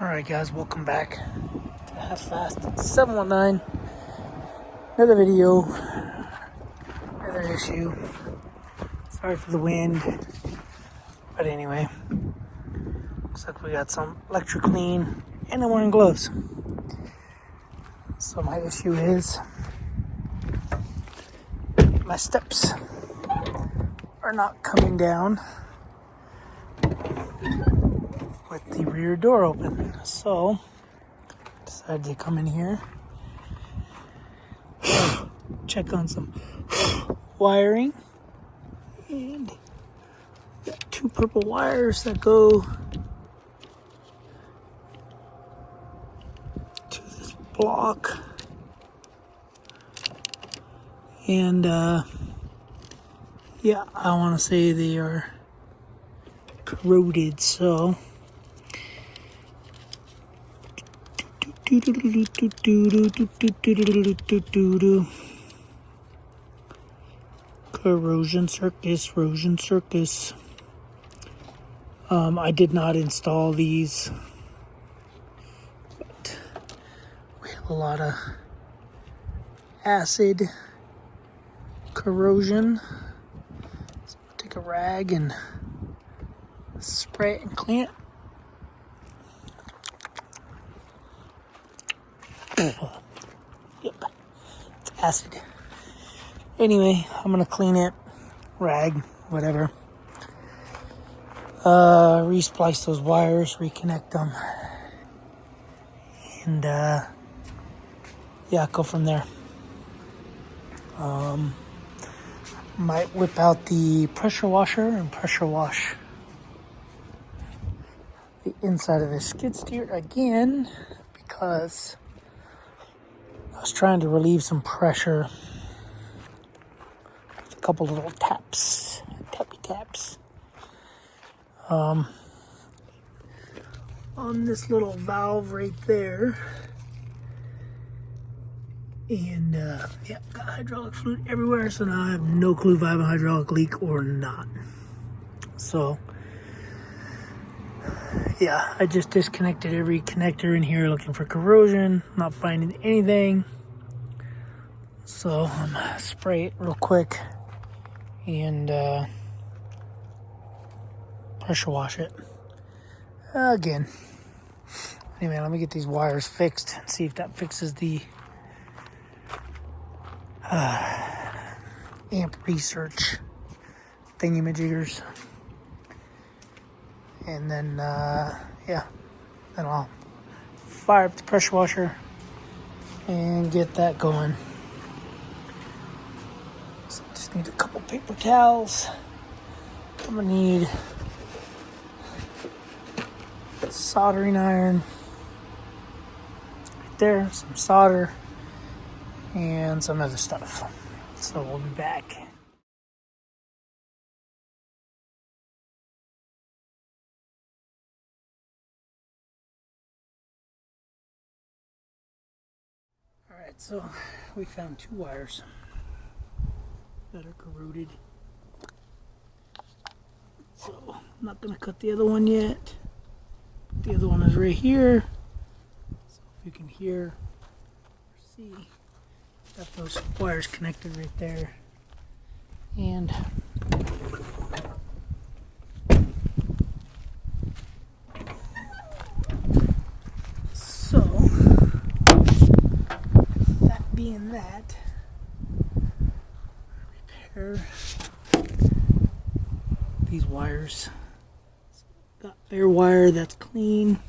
Alright guys, welcome back to Half Fast 719. Another video, another issue. Sorry for the wind. But anyway, looks like we got some electric clean and I'm wearing gloves. So my issue is my steps are not coming down with the rear door open. So decided to come in here, check on some wiring, and got two purple wires that go to this block, and yeah, I want to say they are corroded, so corrosion circus. I did not install these, but we have a lot of acid corrosion. So I'll take a rag and spray it and clean it. Yep, it's acid. Anyway, I'm gonna clean it, rag, whatever. Resplice those wires, reconnect them, and yeah, go from there. Might whip out the pressure washer and pressure wash the inside of the skid steer again, because I was trying to relieve some pressure with a couple little tappy taps on this little valve right there. And yeah, got hydraulic fluid everywhere, so now I have no clue if I have a hydraulic leak or not. So yeah, I just disconnected every connector in here looking for corrosion, not finding anything. So I'm gonna spray it real quick and pressure wash it again. Anyway, let me get these wires fixed and see if that fixes the amp research thingy-majiggers. And then, yeah, then I'll fire up the pressure washer and get that going. So I just need a couple paper towels. I'm gonna need a soldering iron right there, some solder, and some other stuff. So we'll be back. Alright, so we found two wires that are corroded. So I'm not going to cut the other one yet. The other one is right here. So if you can hear or see, got those wires connected right there. And so that being that, repair these wires. Got bare wire that's clean.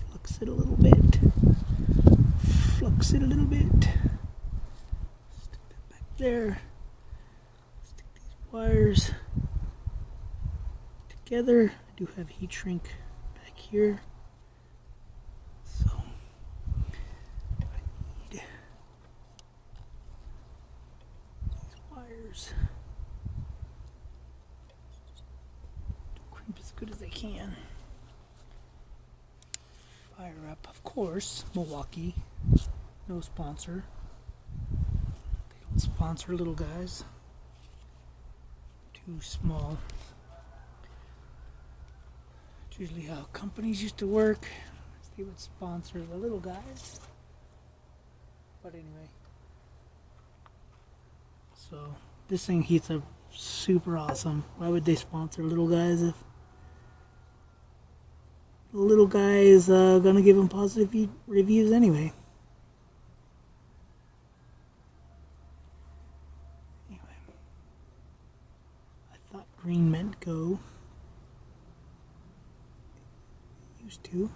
Flux it a little bit. Flux it a little bit. Stick that back there. Stick these wires together. I do have heat shrink back here. So I need these wires to crimp as good as I can. Fire up, of course, Milwaukee. No sponsor. They don't sponsor little guys. Too small. It's usually how companies used to work. They would sponsor the little guys. But anyway. So this thing heats up super awesome. Why would they sponsor little guys if the little guy is gonna give them positive reviews anyway? Anyway, I thought green meant go. Used to.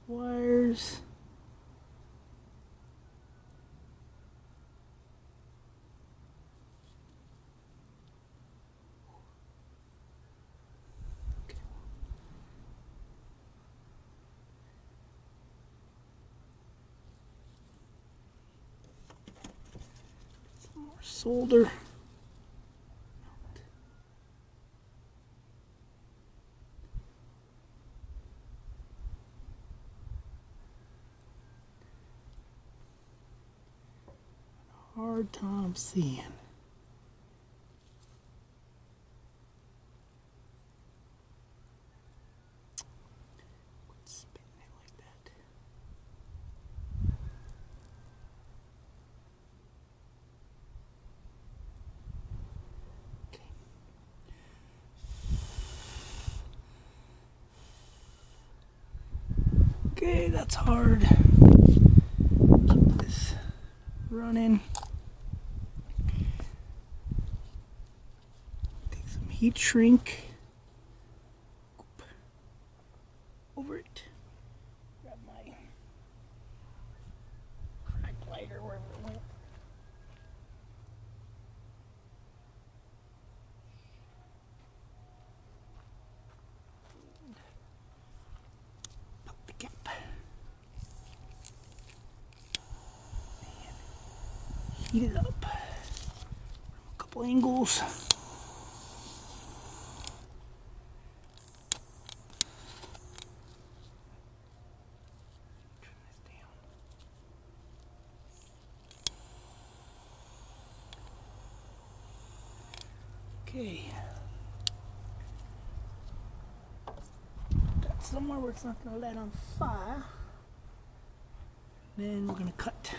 Wires. Okay. Some more solder. Hard time seeing. Quit spinning it like that. Okay, that's hard. Keep this running. Heat shrink over it. Grab my crack lighter wherever it went. Pop the cap. And heat it up. A couple angles. Okay. Got somewhere where it's not going to light on fire. Then we're going to cut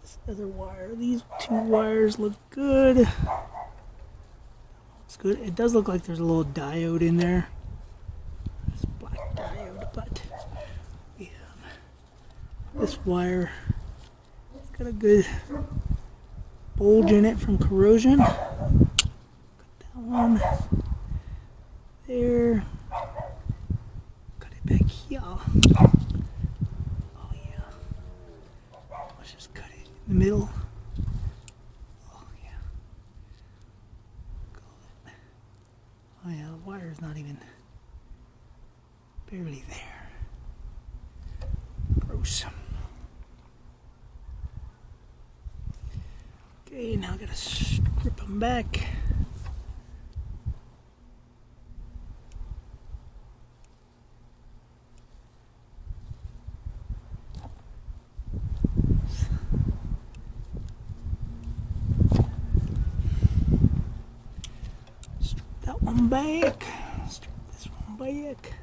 this other wire. These two wires look good. Looks good. It does look like there's a little diode in there. It's black diode, but we have this wire. It's got a good bulge in it from corrosion. Cut that one there. Cut it back here. Oh yeah. Let's just cut it in the middle. Oh yeah. Oh yeah, the wire's not even barely there. Gross. Okay, now I gotta strip them back. Strip that one back. Strip this one back.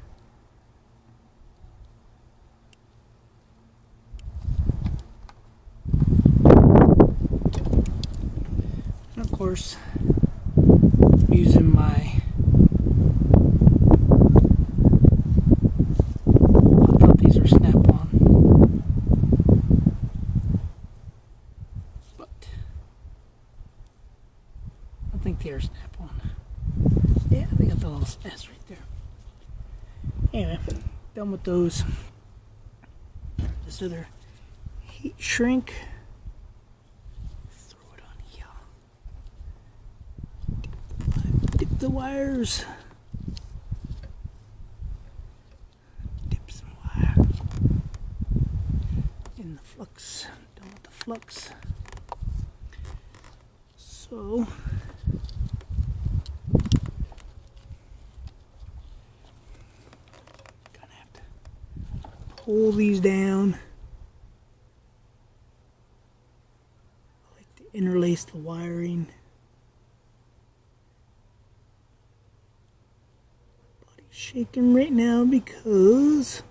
And of course, I'm using my I thought these are snap-on, but I think they are snap-on. Yeah, they got the little S right there. Anyway, done with those. This other heat shrink. Dip the wires. Dip some wire in the flux. Done with the flux. So gonna have to pull these down. I like to interlace the wiring. Body's shaking right now because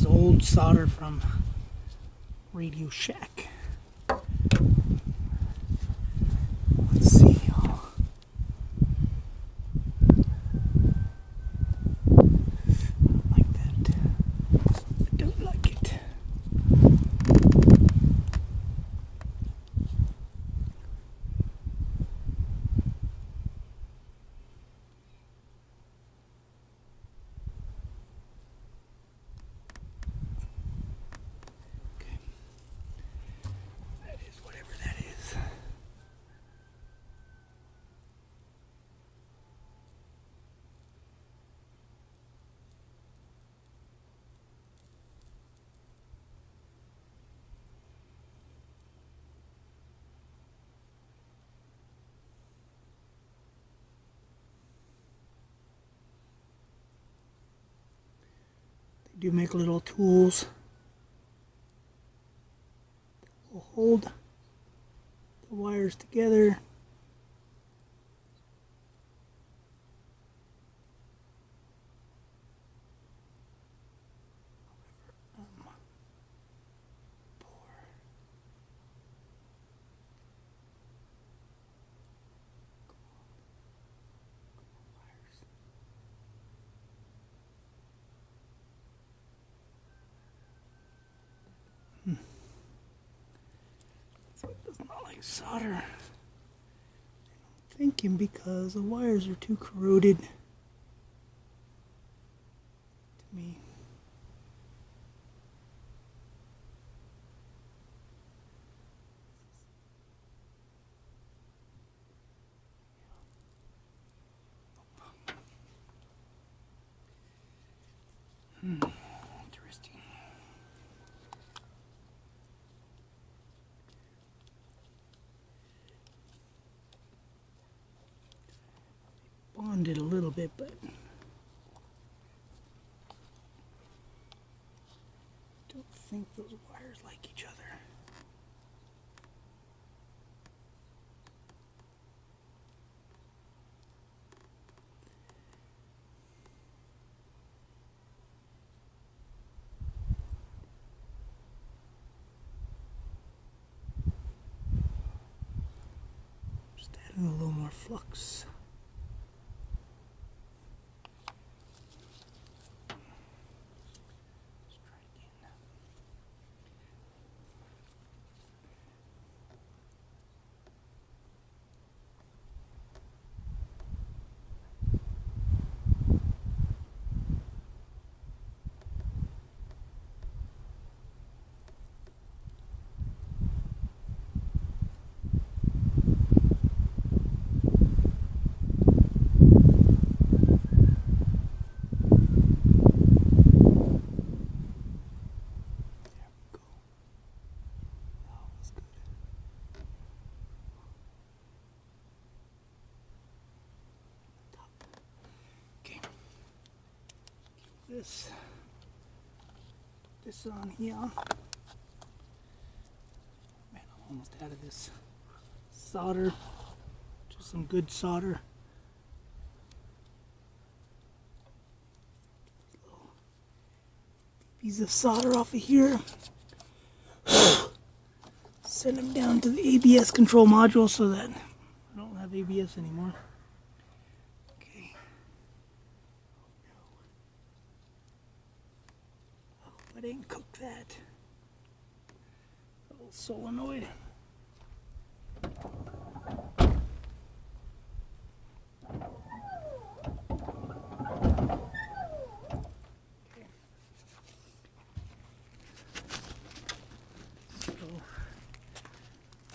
old solder from Radio Shack. Let's see. Like that. I don't like it. They do make little tools that will hold the wires together. It does not like solder. I'm thinking because the wires are too corroded to me. Interesting. Bonded a little bit, but don't think those wires like each other. Just adding a little more flux. This on here. Man, I'm almost out of this solder. Just some good solder. Little piece of solder off of here. Send them down to the ABS control module so that I don't have ABS anymore. I didn't cook that. Little solenoid. Okay. So,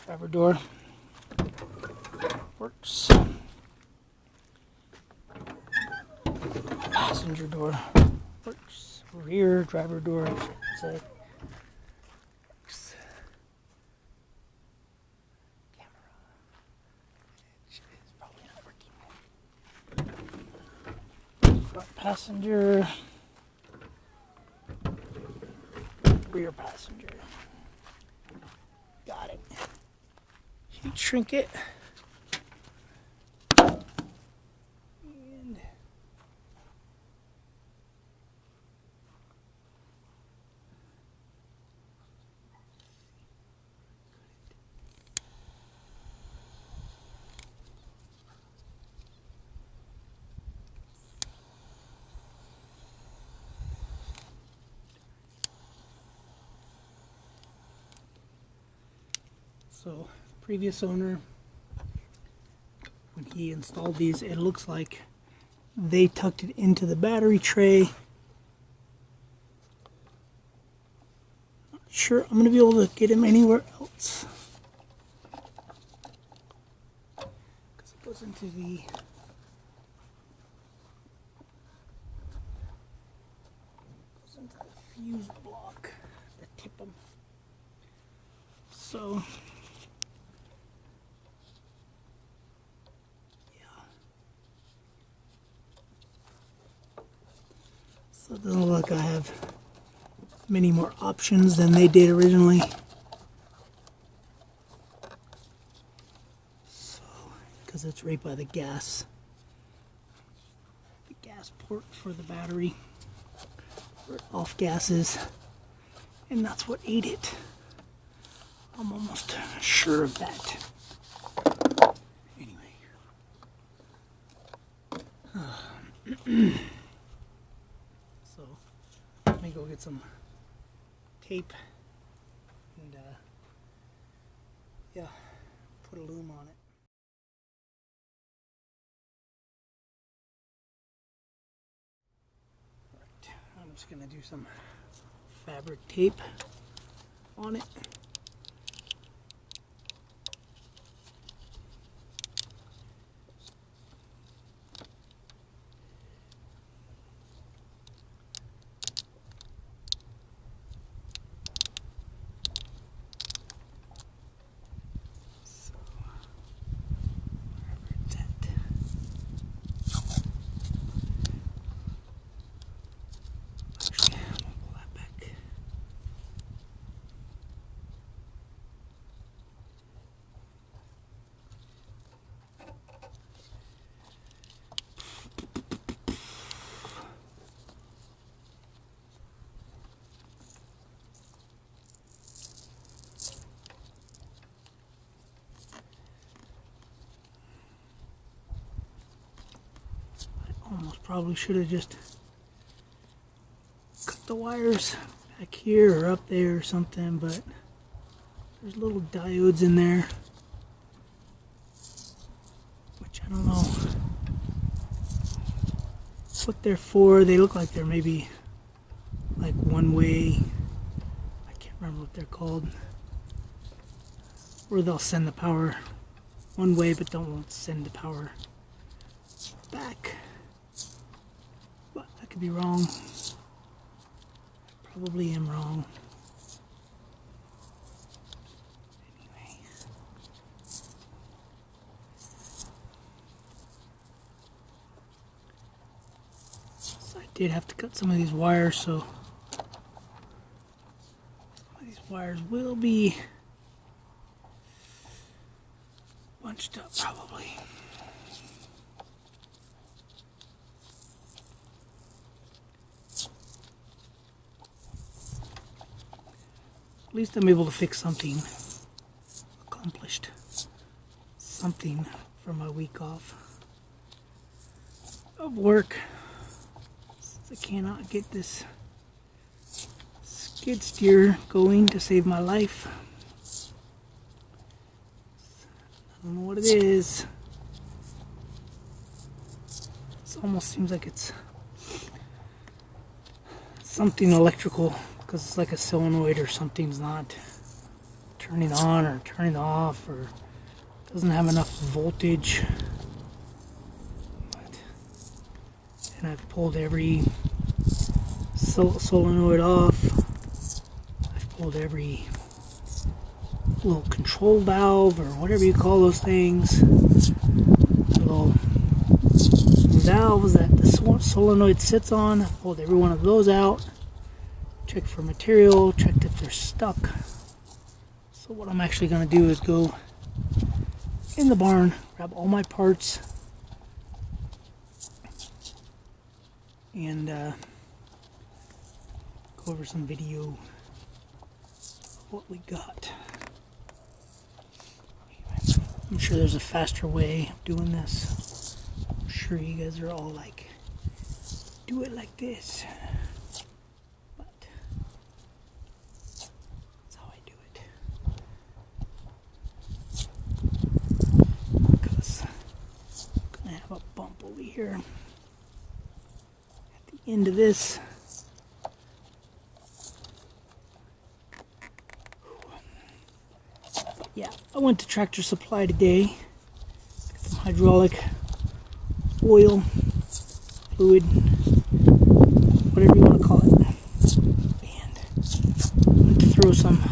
driver door works. Passenger door works. Rear driver door, I should say. passenger, rear passenger. Got it. Heat shrink it. And so, previous owner, when he installed these, it looks like they tucked it into the battery tray. Not sure I'm going to be able to get him anywhere else, because it goes into the fuse block, the tip them. So so it doesn't look like I have many more options than they did originally. So, because it's right by the gas port for the battery, where it off gases, and that's what ate it. I'm almost sure of that. Anyway. So, let me go get some tape and, yeah, put a loom on it. Right, I'm just going to do some fabric tape on it. Almost probably should have just cut the wires back here or up there or something, but there's little diodes in there, which I don't know what they're for. They look like they're maybe like one way. I can't remember what they're called. Or they'll send the power one way but don't send the power back. But I could be wrong. Probably am wrong. Anyway. So I did have to cut some of these wires, so some of these wires will be bunched up probably. At least I'm able to fix something, accomplished something for my week off of work, since I cannot get this skid steer going to save my life. I don't know what it is. It almost seems like it's something electrical, because it's like a solenoid or something's not turning on or turning off, or doesn't have enough voltage. And I've pulled every solenoid off. I've pulled every little control valve or whatever you call those things. Little valves that the solenoid sits on. I pulled every one of those out. Checked for material, checked if they're stuck. So what I'm actually going to do is go in the barn, grab all my parts, and go over some video of what we got. I'm sure there's a faster way of doing this. I'm sure you guys are all like, do it like this. But that's how I do it. Because I'm going to have a bump over here at the end of this. Yeah, I went to Tractor Supply today, got some hydraulic oil, fluid, whatever you want to call it, and I went to throw some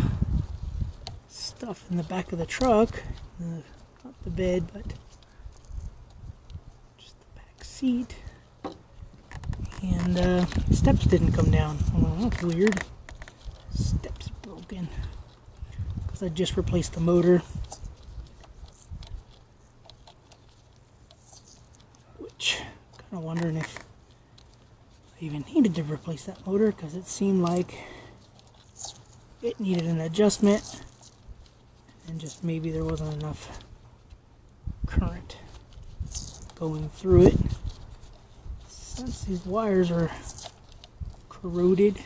stuff in the back of the truck, not the bed, but just the back seat, and steps didn't come down. Oh, that's weird. Steps broken. I just replaced the motor, which I'm kind of wondering if I even needed to replace that motor, because it seemed like it needed an adjustment and just maybe there wasn't enough current going through it. Since these wires are corroded,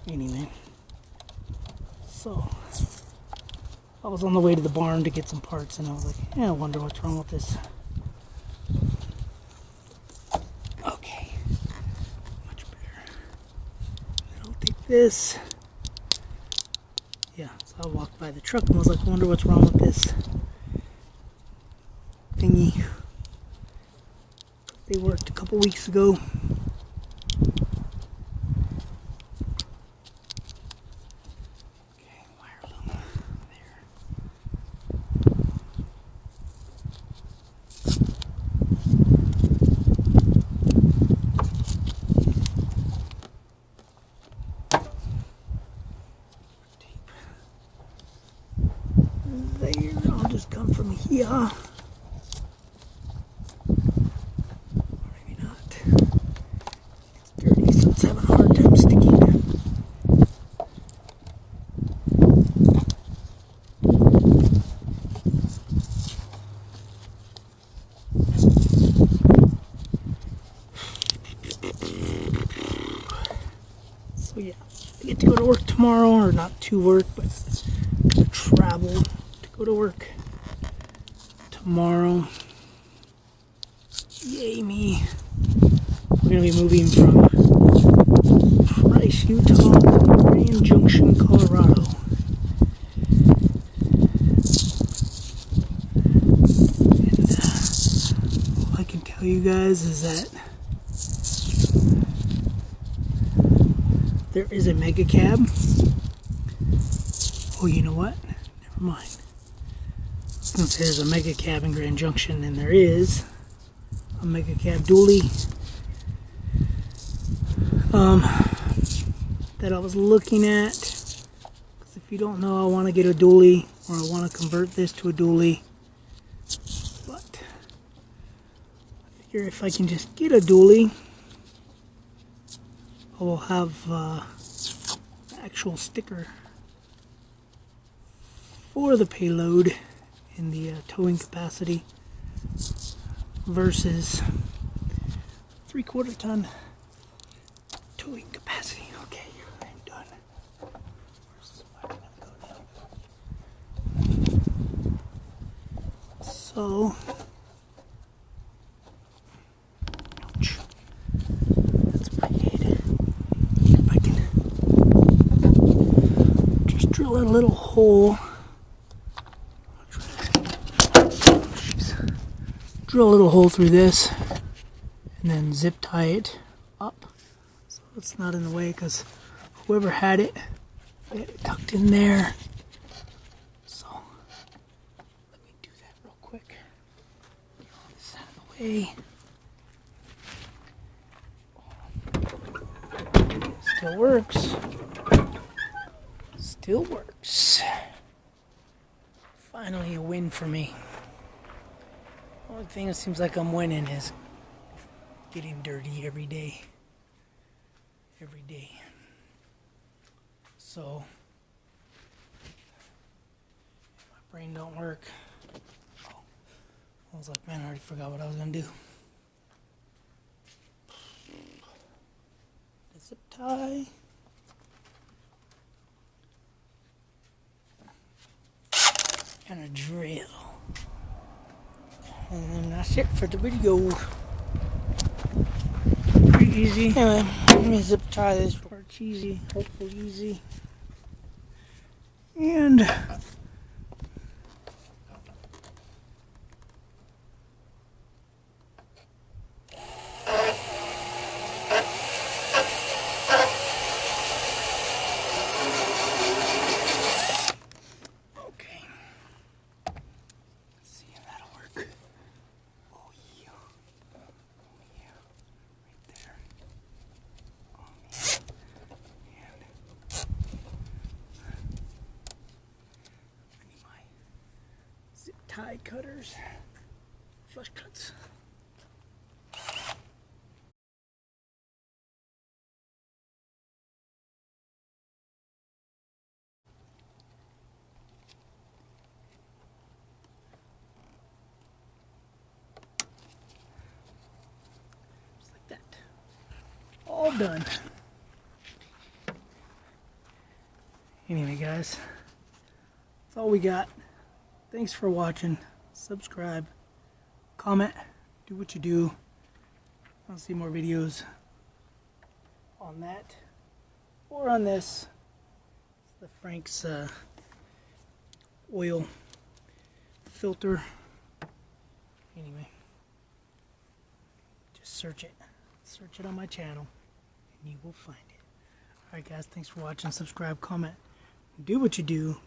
anyway, so I was on the way to the barn to get some parts, and I was like, yeah, I wonder what's wrong with this. Okay, much better. Then I'll take this. Yeah, so I walked by the truck and was like, I wonder what's wrong with this thingy. They worked a couple weeks ago. I'll just come from here. Or maybe not. It's dirty, so it's having a hard time sticking. So yeah, I get to go to work tomorrow, or not to work, but to travel to go to work tomorrow. Yay me. We're going to be moving from Price, Utah to Grand Junction, Colorado. And all I can tell you guys is that there is a Mega Cab. Oh, you know what? Never mind. I was going to say there's a Mega Cab in Grand Junction, and there is a Mega Cab dually that I was looking at. Because if you don't know, I want to get a dually, or I want to convert this to a dually. But I figure if I can just get a dually, I will have the actual sticker for the payload in the towing capacity versus 3/4 ton towing capacity. Okay, I'm done. Where's this bike gonna go now? So, ouch. That's pretty. If I can just drill in a little hole. Drill a little hole through this and then zip tie it up. it's not in the way, because whoever had it tucked in there. So let me do that real quick. Get all this out of the way. Still works. Still works. Finally a win for me. The only thing that seems like I'm winning is getting dirty every day. Every day. So my brain don't work. Oh, I was like, man, I already forgot what I was gonna do. The zip tie. And a drill. And then that's it for the video. Pretty easy. Anyway, let me zip tie this part. Easy, hopefully easy. And just tie cutters, flush cuts. Just like that. All done. Anyway, guys, that's all we got. Thanks for watching. Subscribe, comment, do what you do. I'll see more videos on that or on this. It's the Frank's oil filter. Anyway, just search it. Search it on my channel and you will find it. Alright guys, thanks for watching. Subscribe, comment, do what you do.